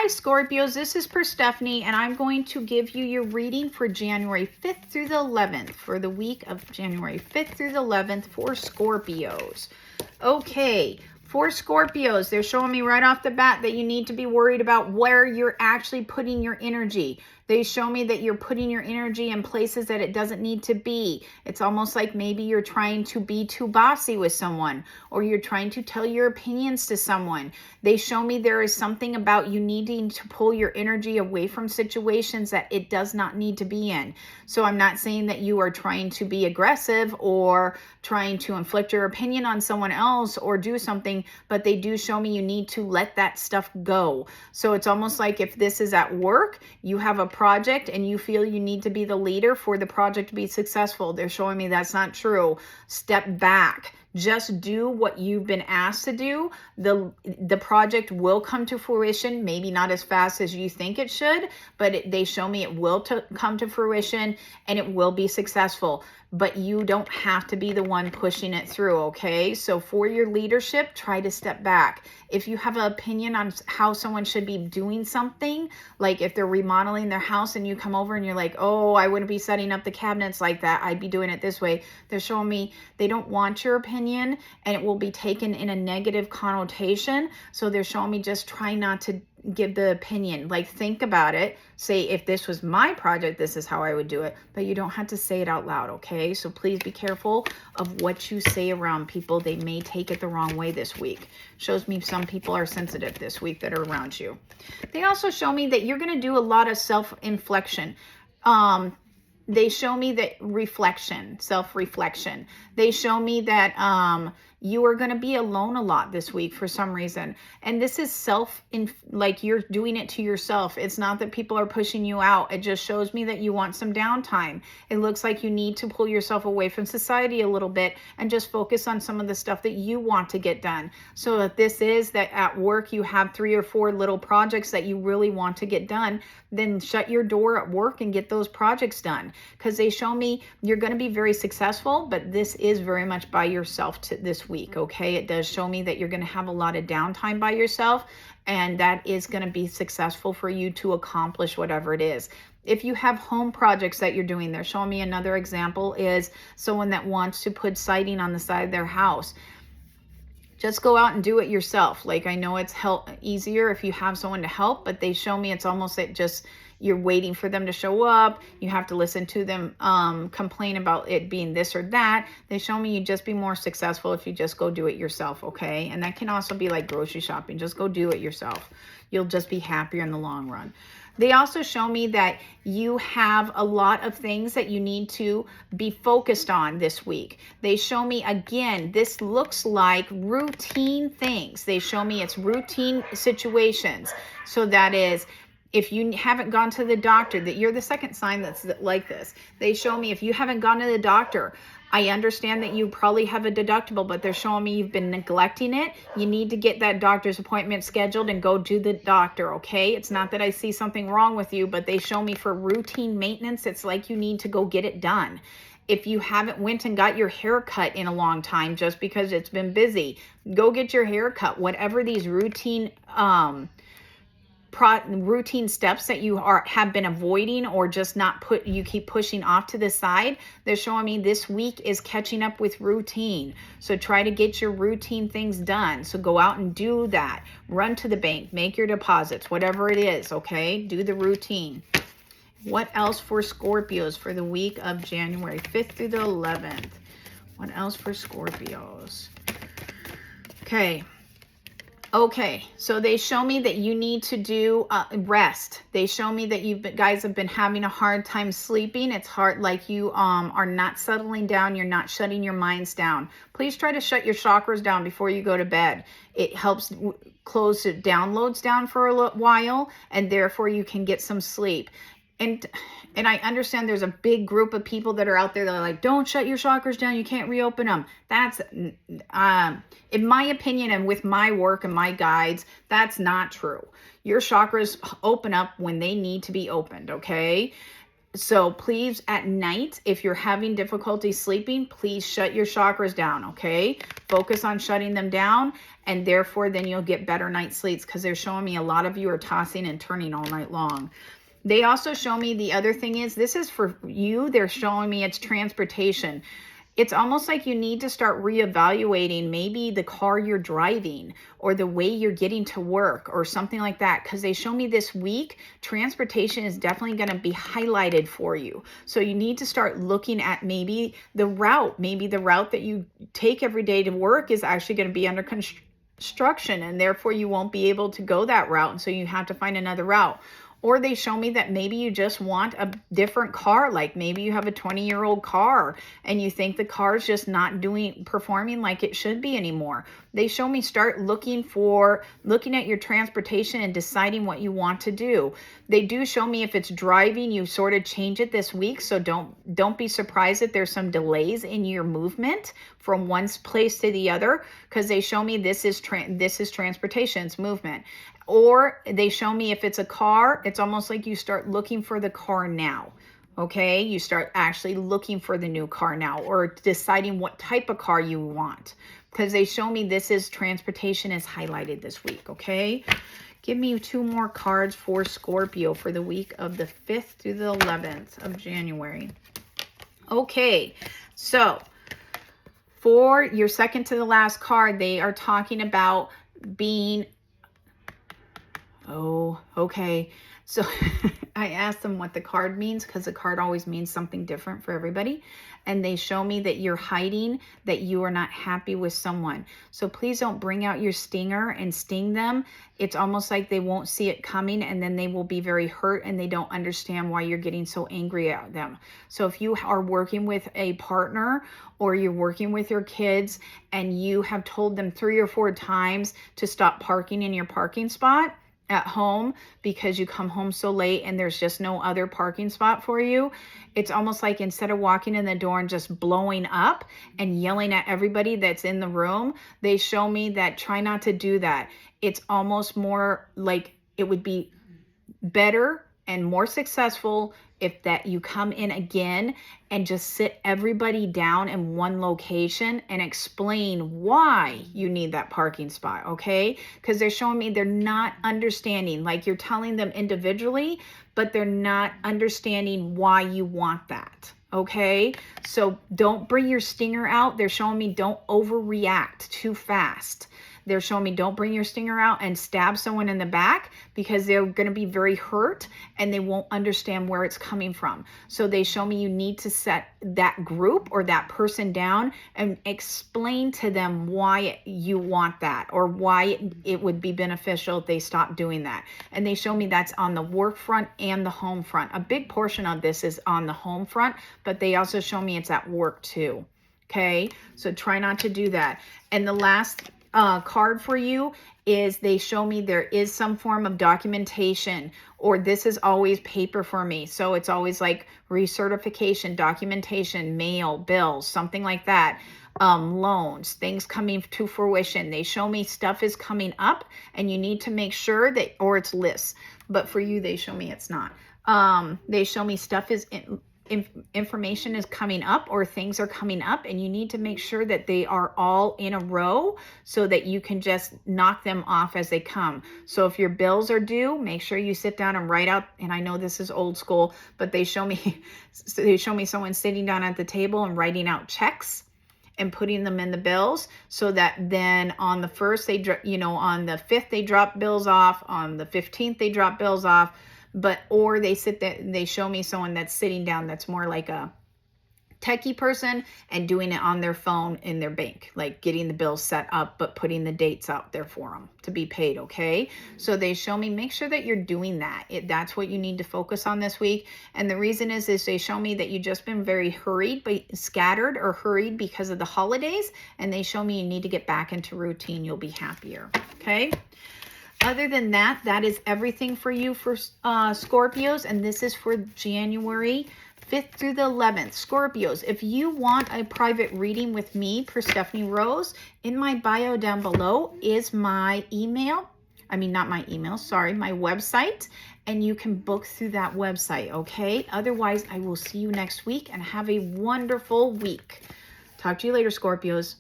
Hi Scorpios, this is Perstephane, and I'm going to give you your reading for January 5th through the 11th, for the week of January 5th through the 11th for Scorpios. Okay, for Scorpios, they're showing me right off the bat that you need to be worried about where you're actually putting your energy. They show me that you're putting your energy in places that it doesn't need to be. It's almost like maybe you're trying to be too bossy with someone, or you're trying to tell your opinions to someone. They show me there is something about you needing to pull your energy away from situations that it does not need to be in. So I'm not saying that you are trying to be aggressive or trying to inflict your opinion on someone else or do something, but they do show me you need to let that stuff go. So it's almost like if this is at work, you have a project and you feel you need to be the leader for the project to be successful. They're showing me that's not true. Step back. Just do what you've been asked to do. The project will come to fruition, maybe not as fast as you think it should, but they show me it will come to fruition and it will be successful. But you don't have to be the one pushing it through, okay? So for your leadership, try to step back. If you have an opinion on how someone should be doing something, like if they're remodeling their house and you come over and you're like, oh, I wouldn't be setting up the cabinets like that. I'd be doing it this way. They're showing me they don't want your opinion and it will be taken in a negative connotation. So they're showing me just try not to give the opinion. Like, think about it. Say, if this was my project, this is how I would do it. But you don't have to say it out loud, okay? So please be careful of what you say around people. They may take it the wrong way this week. Shows me some people are sensitive this week that are around you. They also show me that you're going to do a lot of self-inflection. They show me that reflection, self-reflection. They show me that you are going to be alone a lot this week for some reason. And this is like you're doing it to yourself. It's not that people are pushing you out. It just shows me that you want some downtime. It looks like you need to pull yourself away from society a little bit and just focus on some of the stuff that you want to get done. So if this is that at work you have 3 or 4 little projects that you really want to get done, then shut your door at work and get those projects done. Because they show me you're going to be very successful, but this is very much by yourself this week, okay? It does show me that you're going to have a lot of downtime by yourself, and that is going to be successful for you to accomplish whatever it is. If you have home projects that you're doing, they're showing me another example is someone that wants to put siding on the side of their house. Just go out and do it yourself. Like, I know it's easier if you have someone to help, but they show me it's almost like just you're waiting for them to show up. You have to listen to them complain about it being this or that. They show me you just be more successful if you just go do it yourself, okay? And that can also be like grocery shopping. Just go do it yourself. You'll just be happier in the long run. They also show me that you have a lot of things that you need to be focused on this week. They show me, again, this looks like routine things. They show me it's routine situations. So that is, if you haven't gone to the doctor, that you're the second sign that's like this. They show me if you haven't gone to the doctor, I understand that you probably have a deductible, but they're showing me you've been neglecting it. You need to get that doctor's appointment scheduled and go to the doctor, okay? It's not that I see something wrong with you, but they show me for routine maintenance, it's like you need to go get it done. If you haven't went and got your hair cut in a long time just because it's been busy, go get your hair cut. Whatever these routine steps that you have been avoiding or just not you keep pushing off to the side, they're showing me this week is catching up with routine. So try to get your routine things done. So go out and do that. Run to the bank, make your deposits, whatever it is, okay? Do the routine. What else for Scorpios for the week of January 5th through the 11th? What else for Scorpios? Okay, so they show me that you need to do rest. They show me that you guys have been having a hard time sleeping. It's hard, like you are not settling down. You're not shutting your minds down. Please try to shut your chakras down before you go to bed. It helps close the downloads down for a while, and therefore you can get some sleep. And I understand there's a big group of people that are out there that are like, don't shut your chakras down. You can't reopen them. That's, in my opinion, and with my work and my guides, that's not true. Your chakras open up when they need to be opened, okay? So please, at night, if you're having difficulty sleeping, please shut your chakras down, okay? Focus on shutting them down, and therefore then you'll get better night sleeps, because they're showing me a lot of you are tossing and turning all night long. They also show me the other thing is, this is for you, they're showing me it's transportation. It's almost like you need to start reevaluating maybe the car you're driving or the way you're getting to work or something like that, because they show me this week transportation is definitely going to be highlighted for you. So you need to start looking at maybe the route that you take every day to work is actually going to be under construction, and therefore you won't be able to go that route, and so you have to find another route. Or they show me that maybe you just want a different car, like maybe you have a 20-year-old car and you think the car is just not performing like it should be anymore. They show me start looking at your transportation and deciding what you want to do. They do show me if it's driving, you sort of change it this week, so don't be surprised if there's some delays in your movement from one place to the other, because they show me this is transportation, it's movement. Or they show me if it's a car, it's almost like you start looking for the car now. Okay, you start actually looking for the new car now, or deciding what type of car you want, because they show me this is transportation is highlighted this week. Okay, give me 2 more cards for Scorpio for the week of the 5th through the 11th of January. Okay, so for your second to the last card, they are talking about being, oh, okay. So I asked them what the card means, because the card always means something different for everybody. And they show me that you're hiding, that you are not happy with someone. So please don't bring out your stinger and sting them. It's almost like they won't see it coming, and then they will be very hurt and they don't understand why you're getting so angry at them. So if you are working with a partner or you're working with your kids and you have told them 3 or 4 times to stop parking in your parking spot at home because you come home so late and there's just no other parking spot for you, it's almost like instead of walking in the door and just blowing up and yelling at everybody that's in the room, they show me that try not to do that. It's almost more like it would be better and more successful if that you come in again and just sit everybody down in one location and explain why you need that parking spot, okay? Because they're showing me they're not understanding, like you're telling them individually, but they're not understanding why you want that, okay? So don't bring your stinger out. They're showing me don't overreact too fast. They're showing me don't bring your stinger out and stab someone in the back, because they're going to be very hurt and they won't understand where it's coming from. So they show me you need to set that group or that person down and explain to them why you want that, or why it would be beneficial if they stop doing that. And they show me that's on the work front and the home front. A big portion of this is on the home front, but they also show me it's at work too. Okay, so try not to do that. And the last card for you is they show me there is some form of documentation, or this is always paper for me. So it's always like recertification, documentation, mail, bills, something like that. Loans, things coming to fruition. They show me stuff is coming up and you need to make sure that, or it's lists, but for you, they show me it's not. They show me stuff is information is coming up, or things are coming up, and you need to make sure that they are all in a row so that you can just knock them off as they come. So if your bills are due, make sure you sit down and write out, and I know this is old school, but they show me someone sitting down at the table and writing out checks and putting them in the bills, so that then on the 1st, on the 5th, they drop bills off, on the 15th, they drop bills off. Or they sit there, they show me someone that's sitting down that's more like a techie person and doing it on their phone in their bank, like getting the bills set up, but putting the dates out there for them to be paid, okay? So they show me, make sure that you're doing that. That's what you need to focus on this week. And the reason is they show me that you've just been very hurried, but scattered or hurried because of the holidays. And they show me you need to get back into routine. You'll be happier, okay? Other than that, that is everything for you for Scorpios, and this is for January 5th through the 11th. Scorpios, if you want a private reading with me, Perstephane Rose, in my bio down below is my email. I mean, not my email, sorry, my website, and you can book through that website, okay? Otherwise, I will see you next week, and have a wonderful week. Talk to you later, Scorpios.